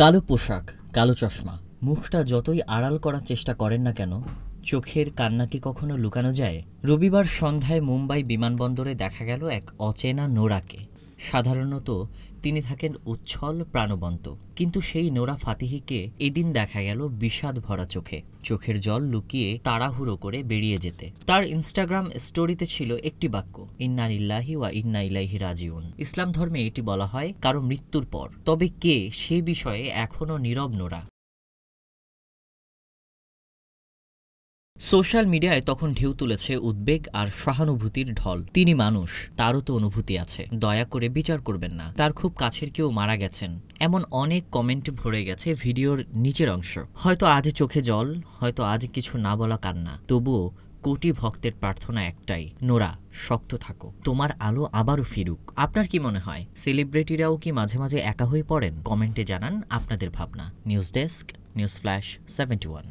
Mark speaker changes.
Speaker 1: কালো পোশাক, কালো চশমা, মুখটা যতই আড়াল করার চেষ্টা করেন না কেন, চোখের কান্না কি কখনো লুকানো যায়? রবিবার সন্ধ্যায় মুম্বাই বিমানবন্দরে দেখা গেল এক অচেনা নোরাকে। সাধারণত তিনি থাকেন উচ্ছল প্রাণবন্ত, কিন্তু সেই নোরা ফাতিহিকে এদিন দেখা গেল বিষাদ ভরা চোখে, চোখের জল লুকিয়ে তাড়াহুড়ো করে বেরিয়ে যেতে। তার ইনস্টাগ্রাম স্টোরিতে ছিল একটি বাক্য, ইন্না লিল্লাহি ওয়া ইন্না ইলাইহি রাজিউন। ইসলাম ধর্মে এটি বলা হয় কারো মৃত্যুর পর। তবে কে সে বিষয়ে এখনও নীরব নোরা। সোশ্যাল মিডিয়ায় তখন ঢেউ তুলেছে উদ্বেগ আর সহানুভূতির ঢল। তিনি মানুষ, তারও তো অনুভূতি আছে, দয়া করে বিচার করবেন না, তার খুব কাছের কেউ মারা গেছেন, এমন অনেক কমেন্টে ভরে গেছে ভিডিওর নিচের অংশ। হয়তো আজ চোখে জল, হয়তো আজ কিছু না বলা কান্না, তবুও কোটি ভক্তের প্রার্থনা একটাই, নোরা শক্ত থাকো, তোমার আলো আবারও ফিরুক। আপনার কি মনে হয় সেলিব্রিটিরাও কি মাঝে মাঝে একা হয়ে পড়েন? কমেন্টে জানান আপনাদের ভাবনা। News desk, news flash 71।